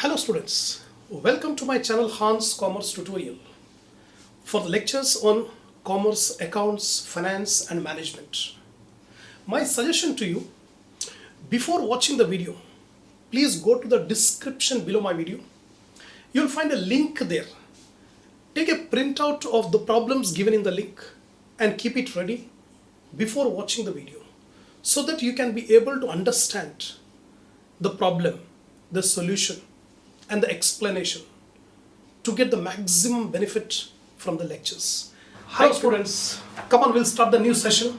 Hello students, welcome to my channel Hans Commerce Tutorial for the lectures on commerce, accounts, finance and management. My suggestion to you, before watching the video, please go to the description below my video. You'll find a link there. Take a printout of the problems given in the link and keep it ready before watching the video so that you can be able to understand the problem, the solution and the explanation to get the maximum benefit from the lectures. Hi students, come on, we'll start the new session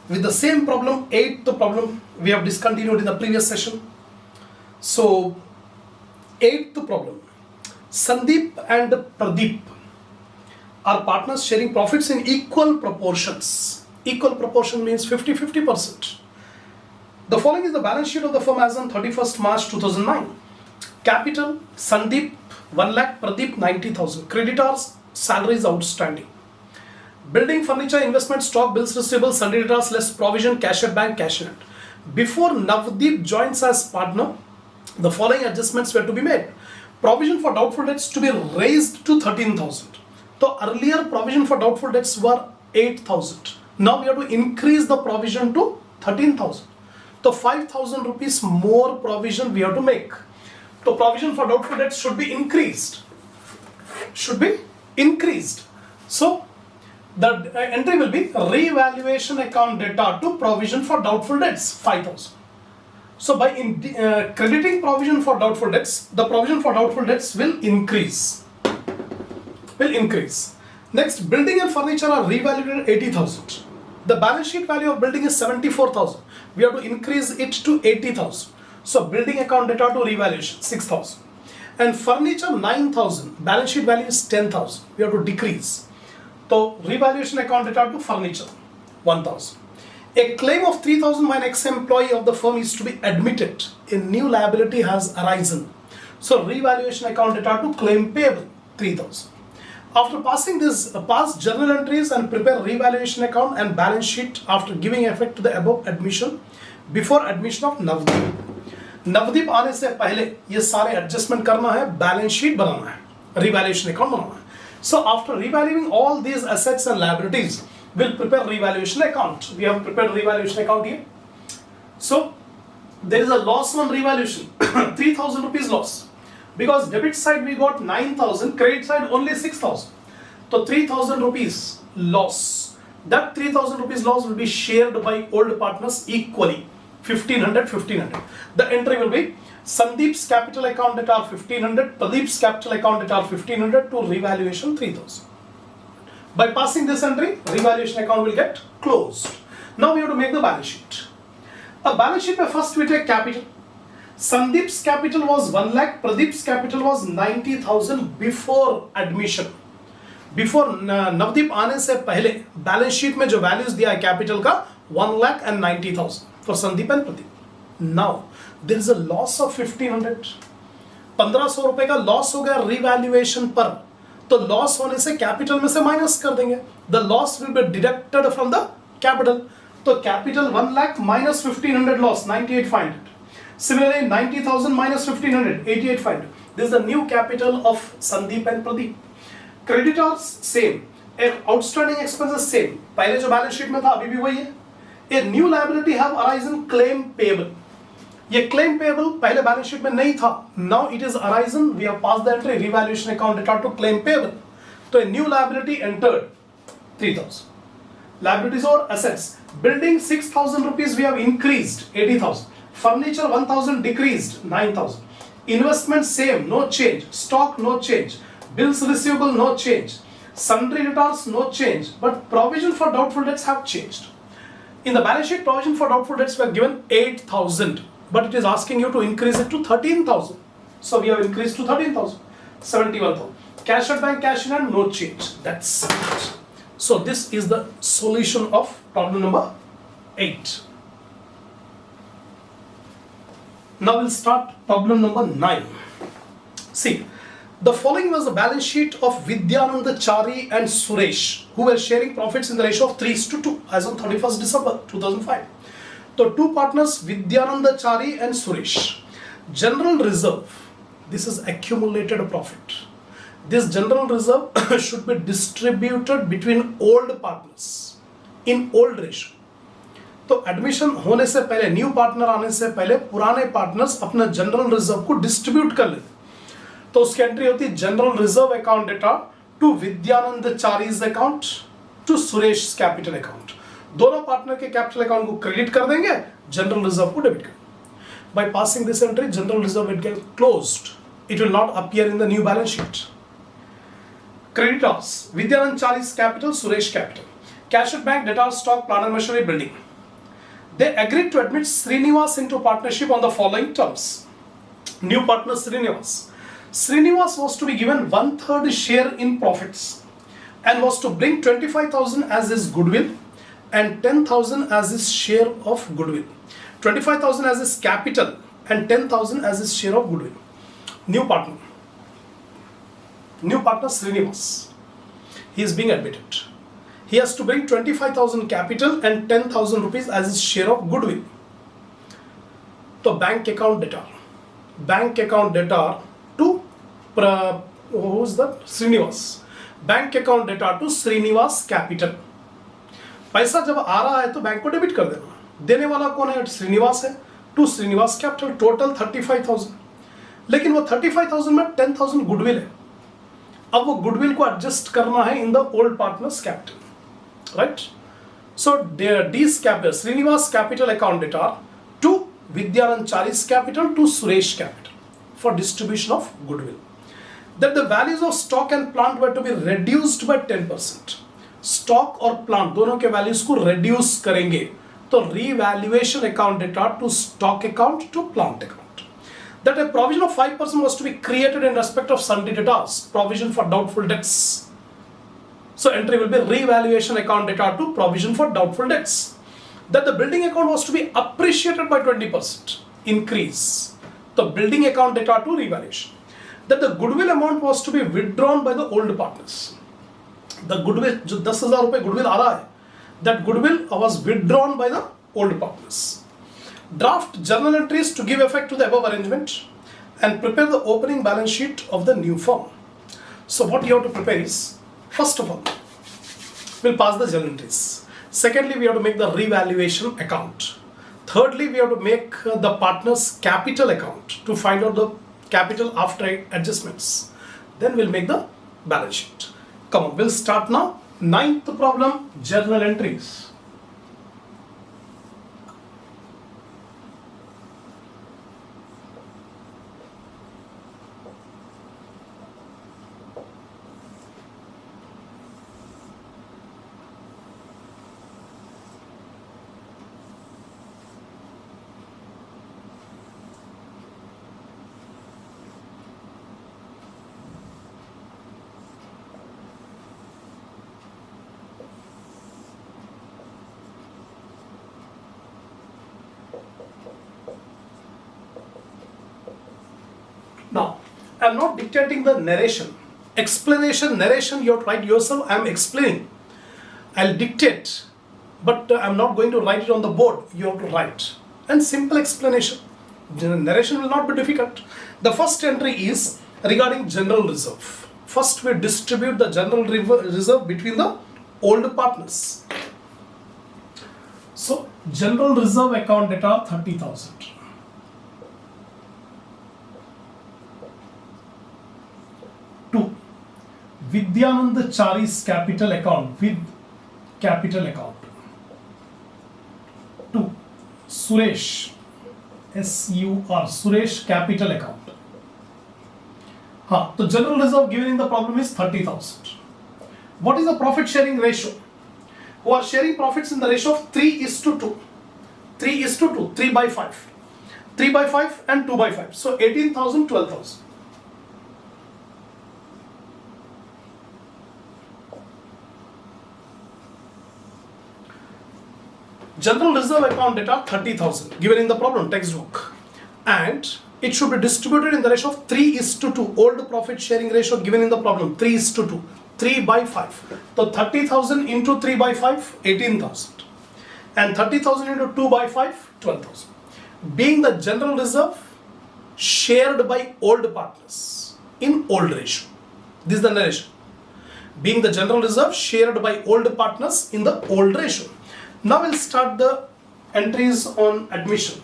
with the same problem, eighth problem we have discontinued in the previous session. So, eighth problem, Sandeep and Pradeep are partners sharing profits in equal proportions. Equal proportion means 50-50%. The following is the balance sheet of the firm as on 31st March 2009. Capital, Sandeep 1 lakh, Pradeep 90,000. Creditors, salaries outstanding. Building, furniture, investment, stock, bills receivable, sundry debtors, less provision, cash at bank, cash in hand. Before Navdeep joins as partner, the following adjustments were to be made. Provision for doubtful debts to be raised to 13,000. So earlier provision for doubtful debts were 8,000. Now we have to increase the provision to 13,000. So 5,000 rupees more provision we have to make. So provision for doubtful debts should be increased. So the entry will be revaluation account data to provision for doubtful debts 5,000. So by crediting provision for doubtful debts, the provision for doubtful debts will increase. Next, building and furniture are revalued at 80,000. The balance sheet value of building is 74,000. We have to increase it to 80,000. So building account data to revaluation 6,000. And furniture 9,000. Balance sheet value is 10,000. We have to decrease. So revaluation account data to furniture 1,000. A claim of 3,000 by an ex-employee of the firm is to be admitted. A new liability has arisen. So revaluation account data to claim payable 3,000. After passing this, pass journal entries and prepare revaluation account and balance sheet after giving effect to the above admission before admission of Navdeep. Navdeep आने से पहले ये सारे adjustment करना है, balance sheet बनाना है, revaluation account बनाना है. So after revaluing all these assets and liabilities, we'll prepare revaluation account. We have prepared revaluation account here. So there is a loss on revaluation, 3,000 rupees loss. Because debit side we got 9,000, credit side only 6,000. So 3,000 rupees loss. That 3,000 rupees loss will be shared by old partners equally. 1,500. The entry will be Sandeep's capital account at R 1,500, Pradeep's capital account at R 1,500 to revaluation 3,000. By passing this entry, revaluation account will get closed. Now we have to make the balance sheet. A balance sheet, first we take capital. Sandeep's capital was 1 lakh, Pradeep's capital was 90,000 before admission. Before Navdeep आने से पहले balance sheet में जो values दिया है capital का 1 lakh and 90,000 for Sandeep and Pradeep. Now there is a loss of 1,500. 1,500 रुपए का loss हो गया revaluation पर. तो loss होने से capital में से minus कर देंगे. The loss will be deducted from the capital. तो capital 1 lakh minus 1,500 loss 98,500. Similarly 90,000 minus 1,500 88,500. This is the new capital of Sandeep and Pradeep. Creditors same. Outstanding expenses same. पहले जो balance sheet में था अभी भी वही है. A new liability have arisen, claim payable. ये claim payable पहले balance sheet में नहीं था. Now it is arisen. We have passed the entry revaluation account data to claim payable. So a new liability entered 3,000. Liabilities or assets. Building 6,000 rupees we have increased 80,000. Furniture 1,000 decreased 9,000. Investment same, no change. Stock no change. Bills receivable no change. Sundry debtors no change. But provision for doubtful debts have changed. In the balance sheet, provision for doubtful debts were given 8,000, but it is asking you to increase it to 13,000. So we have increased to 13,000, 71,000. Cash at bank, cash in hand, no change. That's it. So this is the solution of problem number 8. Now we'll start problem number 9. See, the following was the balance sheet of Vidyanandachari and Suresh, who were sharing profits in the ratio of 3:2 as on 31st December 2005. So two partners, Vidyanandachari and Suresh. General reserve. This is accumulated profit. This general reserve should be distributed between old partners in old ratio. तो admission होने से पहले, new partner आने से पहले पुराने partners अपना general reserve को डिस्ट्रीब्यूट कर लेते. तो उसकी एंट्री होती है general reserve account data to Vidyanand Chari's account to Suresh capital account. दोनों पार्टनर के कैपिटल अकाउंट को क्रेडिट कर देंगे, जनरल रिजर्व को डेबिट कर. By passing this entry, general reserve will get closed. It will not appear in the new balance sheet. Creditors: Vidyanand Charis capital, Suresh capital. Cash at bank, debtors, stock, plant and machinery, building. They agreed to admit Srinivas into partnership on the following terms. New partner Srinivas. Srinivas was to be given 1/3 share in profits and was to bring 25,000 as his goodwill and 10,000 as his share of goodwill. 25,000 as his capital and 10,000 as his share of goodwill. New partner Srinivas. He is being admitted. He has to bring 25,000 capital and 10,000 rupees as his share of goodwill. So bank account debtor to who's that? Srinivas. Bank account debtor to Srinivas capital. पैसा जब आ रहा है तो bank को debit कर देना. देने वाला कौन है? श्रीनिवास है. To Srinivas capital total 35,000. लेकिन वो 35,000 में 10,000 गुडविल है. अब वो गुडविल को एडजस्ट करना है in the old partners capital, right? So these capital Srinivas capital account data to Vidyanand Chari's capital to Suresh capital for distribution of goodwill. That the values of stock and plant were to be reduced by 10%. Stock और plant दोनों के values को reduce करेंगे. तो revaluation account data to stock account to plant account. That a provision of 5% was to be created in respect of sundry debtors, provision for doubtful debts. So entry will be revaluation account data to provision for doubtful debts. That the building account was to be appreciated by 20%, increase. The building account data to revaluation. That the goodwill amount was to be withdrawn by the old partners. The goodwill, जो 10,000 रुपए goodwill आ रहा है, that goodwill was withdrawn by the old partners. Draft journal entries to give effect to the above arrangement and prepare the opening balance sheet of the new firm. So what you have to prepare is, first of all, we'll pass the journal entries. Secondly, we have to make the revaluation account. Thirdly, we have to make the partner's capital account to find out the capital after adjustments. Then we'll make the balance sheet. Come on, we'll start now. Ninth problem, journal entries. Now, I am not dictating the narration. Explanation, narration, you have to write yourself. I am explaining. I'll dictate, but I am not going to write it on the board. You have to write. And simple explanation. The narration will not be difficult. The first entry is regarding general reserve. First, we distribute the general reserve between the old partners. So, general reserve account data 30,000. To Vidyanand Charis capital account with capital account. To Suresh Suresh capital account. The general reserve given in the problem is 30,000. What is the profit sharing ratio? Who are sharing profits in the ratio of 3:2. 3:2, 3 by 5. 3 by 5 and 2 by 5. So 18,000, 12,000. General reserve account data 30,000 given in the problem textbook, and it should be distributed in the ratio of 3:2. Old profit sharing ratio given in the problem 3:2, 3 by 5. So 30,000 into 3 by 5, 18,000, and 30,000 into 2 by 5, 12,000. Being the general reserve shared by old partners in old ratio. This is the narration. Being the general reserve shared by old partners in the old ratio. Now we'll start the entries on admission.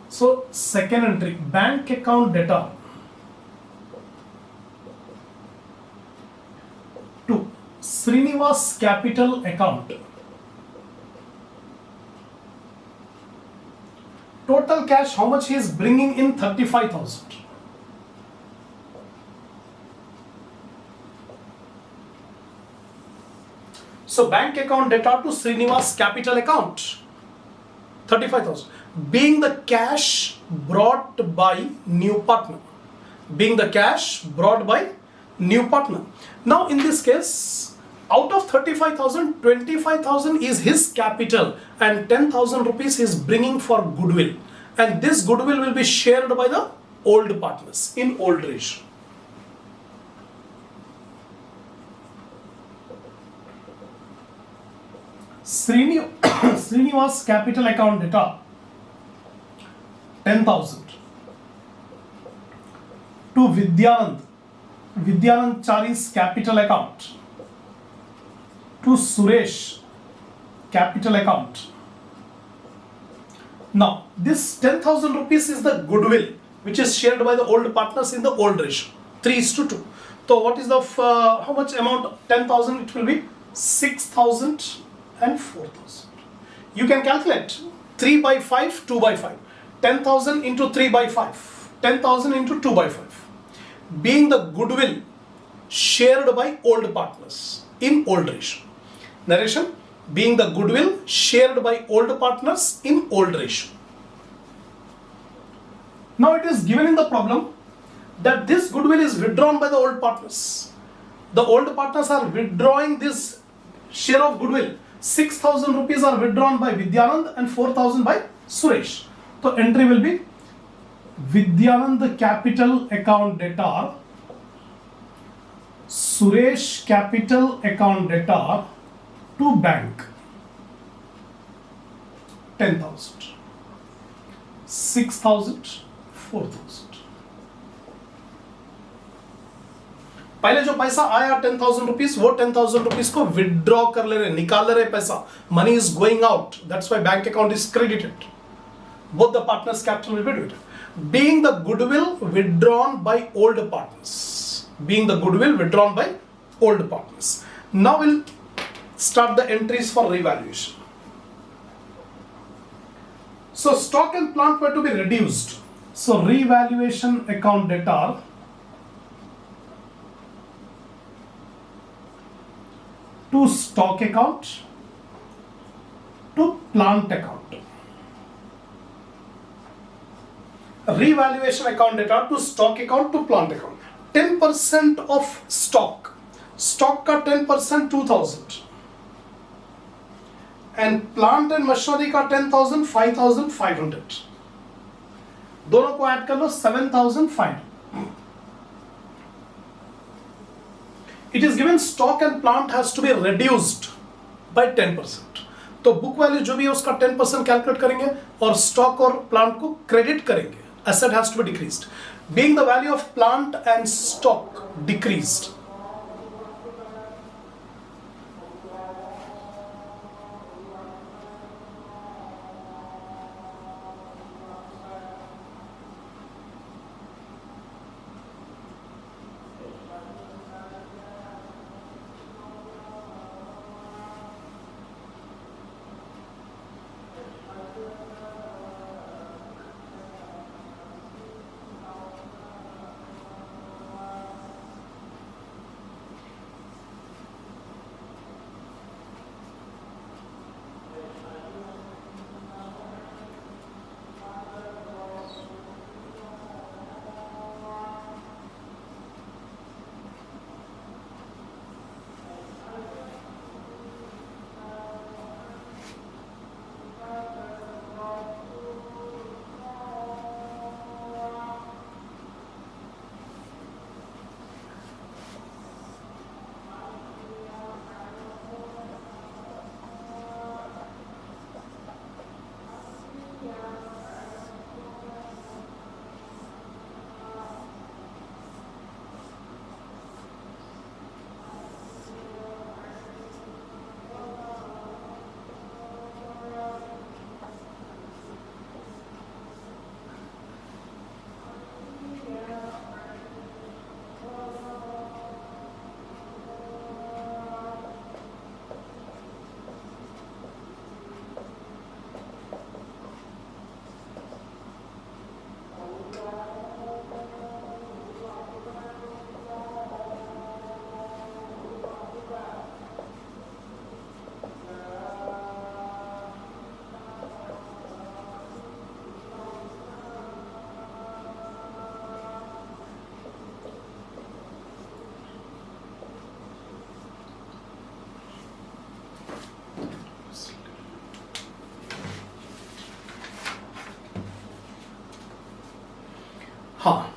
So second entry, bank account data to Srinivas capital account. Total cash, how much he is bringing in? 35,000. So bank account data to Srinivas capital account, 35,000. Being the cash brought by new partner. Being the cash brought by new partner. Now in this case, out of 35,000, 25,000 is his capital and 10,000 rupees he is bringing for goodwill. And this goodwill will be shared by the old partners in old ratio. Srinivas capital account data 10,000 to Vidyanand Chari's capital account, to Suresh capital account. Now this 10,000 rupees is the goodwill which is shared by the old partners in the old ratio, 3:2. So what is the how much amount? 10,000, it will be 6,000 and 4,000. You can calculate 3 by 5, 2 by 5. 10,000 into 3 by 5. 10,000 into 2 by 5. Being the goodwill shared by old partners in old ratio. Narration, being the goodwill shared by old partners in old ratio. Now it is given in the problem that this goodwill is withdrawn by the old partners. The old partners are withdrawing this share of goodwill. 6,000 rupees are withdrawn by Vidyanand and 4,000 by Suresh. So entry will be Vidyanand capital account data, Suresh capital account data to bank 10,000, 6,000, 4,000. पहले जो पैसा आया 10,000 rupees, वो 10,000 rupees को withdraw कर ले रहे, निकाल ले रहे पैसा. Money is going out, that's why bank account is credited. Both the partners' capital will be divided. Being the goodwill withdrawn by old partners. Being the goodwill withdrawn by old partners. Now we'll start the entries for revaluation. So stock and plant were to be reduced. So revaluation account data to stock account to plant account. Revaluation account data to stock account to plant account. 10% of stock. Stock का 10% 2,000. And plant and machinery का 10,000 5,500. दोनों को add कर लो 7,500. It is given stock and plant has to be reduced by 10%. तो book value जो भी है उसका 10% कैलकुलेट करेंगे और स्टॉक और प्लांट को क्रेडिट करेंगे. Asset has to be decreased. Being the value of plant and stock decreased,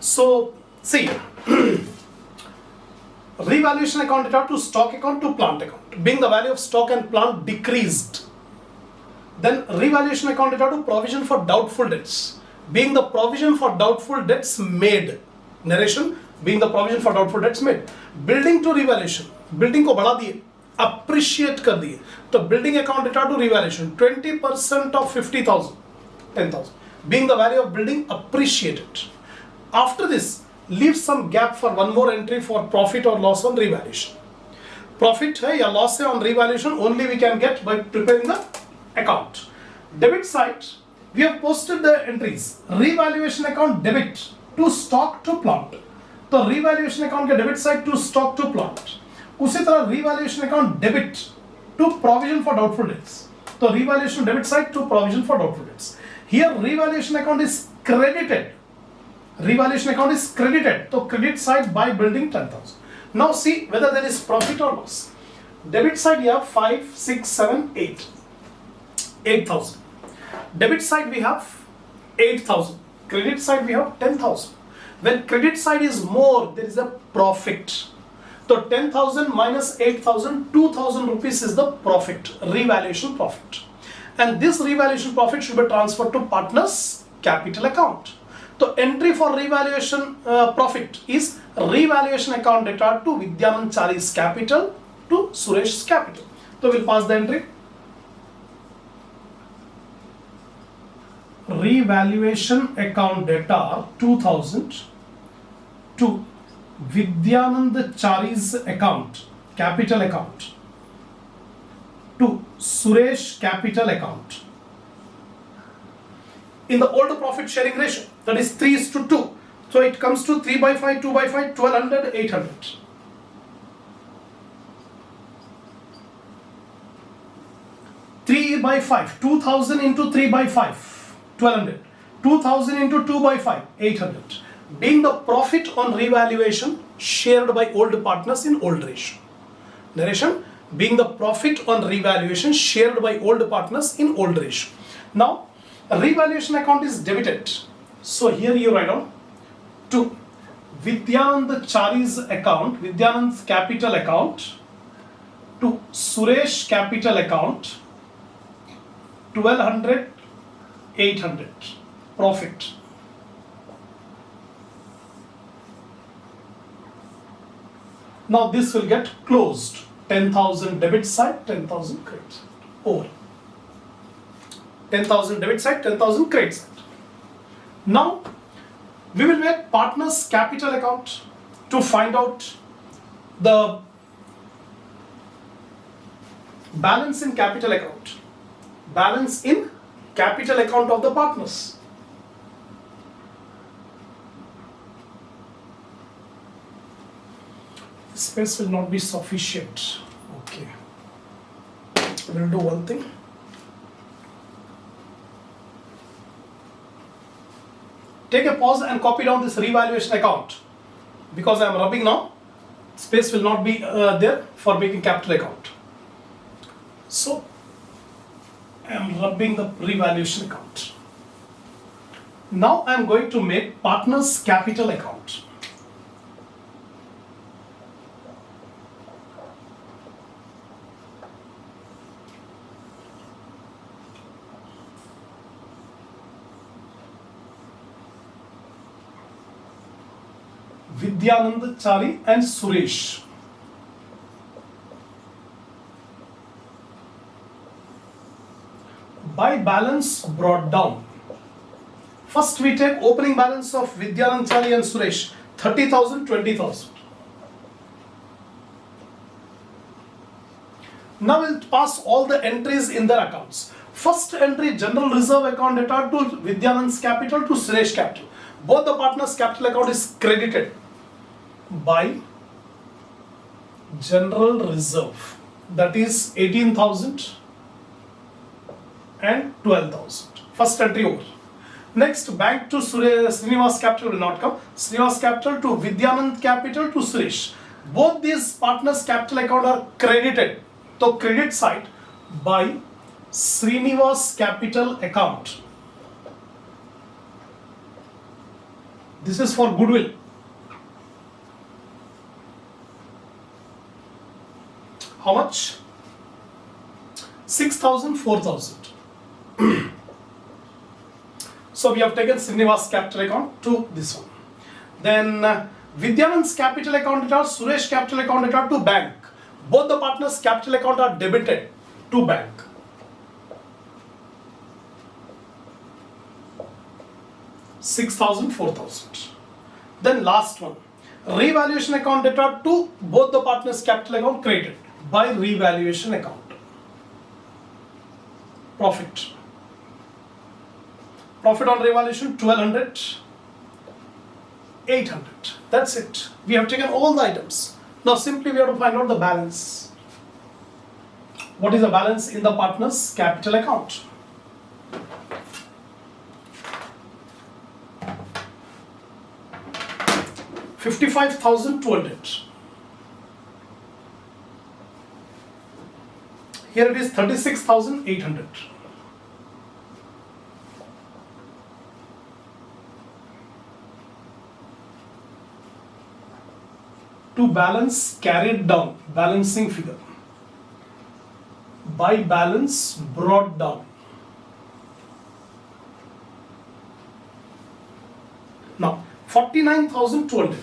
So see, revaluation account data to stock account to plant account. Being the value of stock and plant decreased, then revaluation account data to provision for doubtful debts. Being the provision for doubtful debts made. Narration, being the provision for doubtful debts made. Building to revaluation. Building को बढ़ा दिए, appreciate कर दिए. तो building account data to revaluation. 20% of 50,000, 10,000. Being the value of building appreciated. After this, leave some gap for one more entry for profit or loss on revaluation. Profit है या loss है on revaluation only we can get by preparing the account. Debit side, we have posted the entries. Revaluation account debit to stock to plant. तो revaluation account के debit side to stock to plant. उसी तरह revaluation account debit to provision for doubtful debts. तो revaluation debit side to provision for doubtful debts. Here revaluation account is credited. Revaluation account is credited. So credit side by building 10,000. Now see whether there is profit or loss. Debit side you have 5, 6, 7, 8. 8,000. Debit side we have 8,000. Credit side we have 10,000. When credit side is more, there is a profit. So 10,000 minus 8,000, 2,000 rupees is the profit, revaluation profit. And this revaluation profit should be transferred to partners capital account. So entry for revaluation profit is revaluation account data to Vidyanand Chari's capital to Suresh's capital. So we'll pass the entry. Revaluation account data 2000 to Vidyanand Chari's account, capital account, to Suresh capital account. In the old profit sharing ratio, that is 3:2. So it comes to 3 by 5, 2 by 5, 1200, 800. 3 by 5, 2000 into 3 by 5. 1200. 2000 into 2 by 5, 800. Being the profit on revaluation shared by old partners in old ratio. Narration, being the profit on revaluation shared by old partners in old ratio. Now, revaluation account is debited. So here you write down to Vidyanand Chari's account, Vidyanand's capital account, to Suresh capital account, 1200, 800 profit. Now this will get closed. 10,000 debit side, 10,000 credit side. Over. 10,000 debit side, 10,000 credit side. Now we will make partners capital account to find out the balance in capital account. Balance in capital account of the partners. Space will not be sufficient. Okay. We'll do one thing. Take a pause and copy down this revaluation account. Because I am rubbing now, space will not be there for making capital account. So, I am rubbing the revaluation account. Now I am going to make partners capital account. Vidyanand Chari and Suresh. By balance brought down. First we take opening balance of Vidyanand Chari and Suresh, 30,000, 20,000. Now we'll pass all the entries in their accounts. First entry, general reserve account data to Vidyanand's capital to Suresh capital. Both the partners' capital account is credited by general reserve, that is 18,000 and 12,000. First entry over. Next, bank to Srinivas capital will not come. Srinivas capital to Vidyanand capital to Suresh. Both these partners' capital account are credited. So credit side by Srinivas capital account. This is for goodwill. How much? 6,000, 4,000. So we have taken Srinivas capital account to this one. Then Vidyanand's capital account data, Suresh capital account data to bank. Both the partners' capital account are debited to bank. $6,000, 4,000. Then last one, revaluation account data to both the partners' capital account credited by revaluation account. Profit. Profit on revaluation 1,200, 800. That's it. We have taken all the items. Now simply we have to find out the balance. What is the balance in the partner's capital account? $55,200. Here it is 36,800. To balance carried down, balancing figure. By balance brought down. Now 49,200.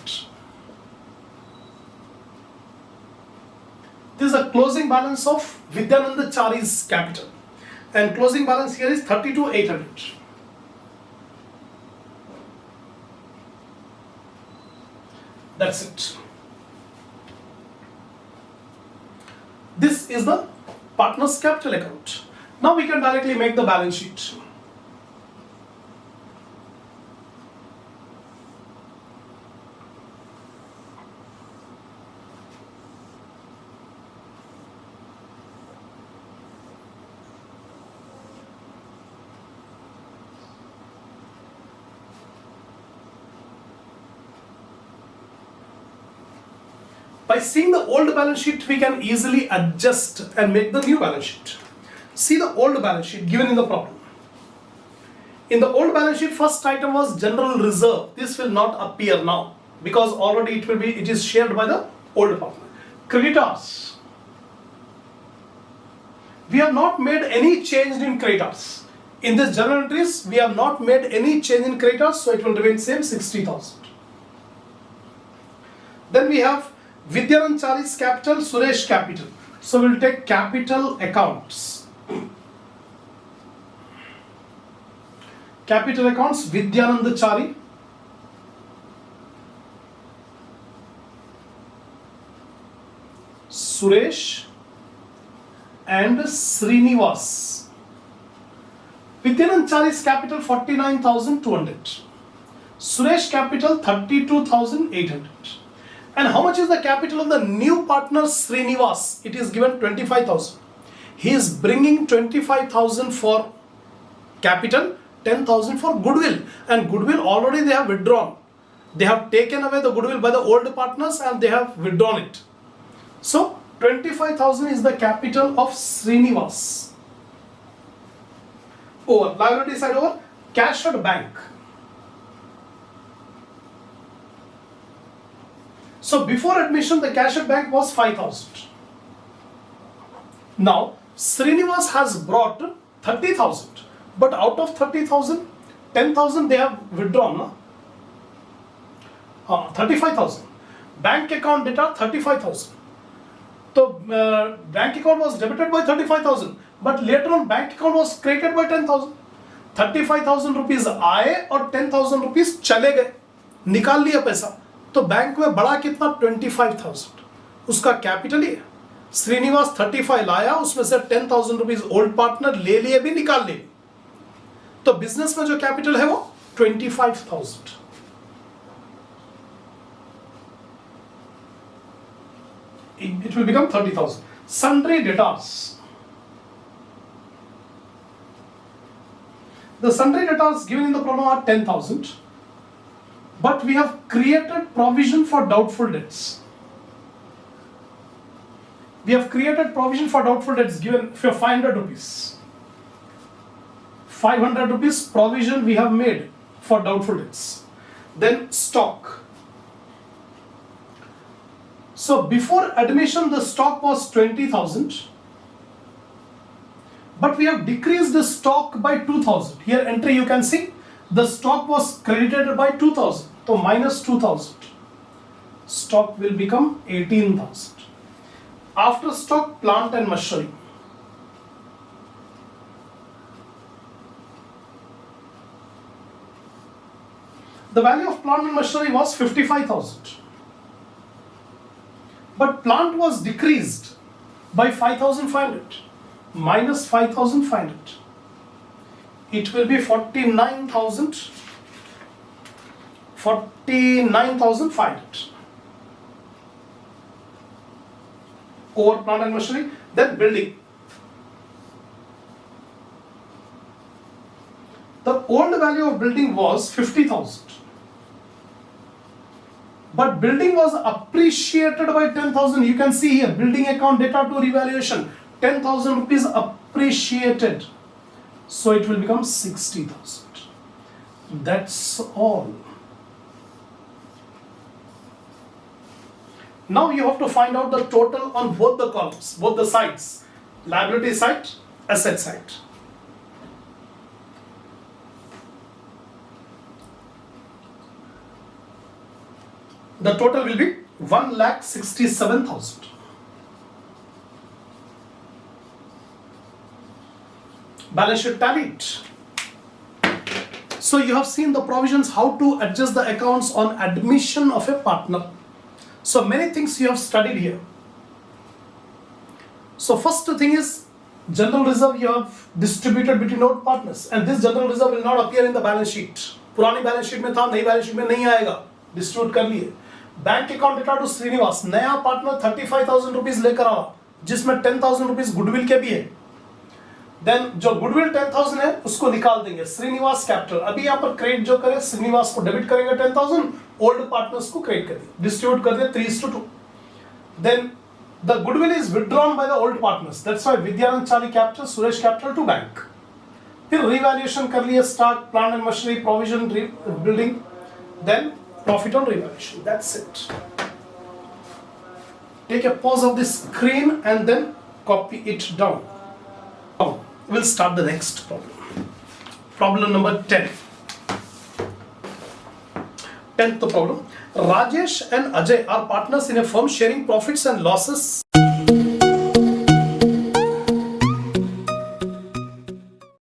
This is a closing balance of Vidyananda Chari's capital, and closing balance here is 32,800. That's it. This is the partner's capital account. Now we can directly make the balance sheet. By seeing the old balance sheet, we can easily adjust and make the new balance sheet. See the old balance sheet given in the problem. In the old balance sheet, first item was general reserve. This will not appear now because already it is shared by the old partner. Creditors. We have not made any change in creditors. In this journal entries, we have not made any change in creditors, so it will remain same 60,000. Then we have Vidyanand Chari's capital, Suresh capital. So we'll take capital accounts. Capital accounts, Vidyanand Chari. Suresh and Srinivas. Vidyanand Chari's capital 49,200. Suresh capital 32,800. And how much is the capital of the new partner Srinivas? It is given 25,000. He is bringing 25,000 for capital, 10,000 for goodwill. And goodwill already they have withdrawn. They have taken away the goodwill by the old partners and they have withdrawn it. So 25,000 is the capital of Srinivas. Over, liability side over, cash at bank. So before admission, the cash at bank was 5,000. Now, Srinivas has brought 30,000. But out of 30,000, 10,000 they have withdrawn. 35,000. Bank account data 35,000. So bank account was debited by 35,000. But later on bank account was created by 10,000. 35,000 rupees आए और 10,000 rupees चले गए. निकाल लिया पैसा. तो bank में बड़ा कितना 25,000 उसका कैपिटल ही है. श्रीनिवास 35 लाया, उसमें से 10,000 रुपीज ओल्ड पार्टनर ले लिए भी निकाल लिए. तो बिजनेस में जो कैपिटल है वो 25,000. It will become 30,000. Sundry debtors. The sundry debtors given in the problem are 10,000. But we have created provision for doubtful debts. We have created provision for doubtful debts given for 500 rupees. 500 rupees provision we have made for doubtful debts. Then stock. So before admission the stock was 20,000, but we have decreased the stock by 2,000. Here entry you can see the stock was credited by 2,000, so minus 2,000. Stock will become 18,000. After stock, plant and machinery. The value of plant and machinery was 55,000. But plant was decreased by 5,500 minus 5,500. It will be 49,500 over plant and machinery. Then building. The old value of building was 50,000. But building was appreciated by 10,000. You can see here, building account data to revaluation, 10,000 rupees appreciated. So it will become 60,000. That's all. Now you have to find out the total on both the columns, both the sides, liability side, asset side. The total will be 1,67,000. Balance sheet tallied. So you have seen the provisions how to adjust the accounts on admission of a partner. So many things you have studied here. So first thing is general reserve you have distributed between note partners, and this general reserve will not appear in the balance sheet. पुरानी balance sheet में था, नई balance sheet में नहीं आएगा. Distribute कर लिए. Bank account data to Srinivas, नया पार्टनर 35,000 रुपीज लेकर आ रहा, जिसमें 10,000 रुपीज गुडविल के भी है. देन जो गुडविल 10,000 है उसको निकाल देंगे. श्रीनिवास कैपिटल अभी यहाँ पर क्रेडिट जो करे, श्रीनिवास को डेबिट करेंगे 10,000, ओल्ड पार्टनर्स को क्रेडिट कर दिए, डिस्ट्रीब्यूट कर दिए 3:2. Then the goodwill is withdrawn by the old partners, that's why Vidyanand Chali capital, Suresh capital to bank. फिर रिवैल्यूएशन कर लिए, stock, plant and machinery, provision, building, then profit on revaluation. That's it. Take a pause of the screen and then copy it down. Now we'll start the next problem. Problem number 10. 10th problem. Rajesh and Ajay are partners in a firm sharing profits and losses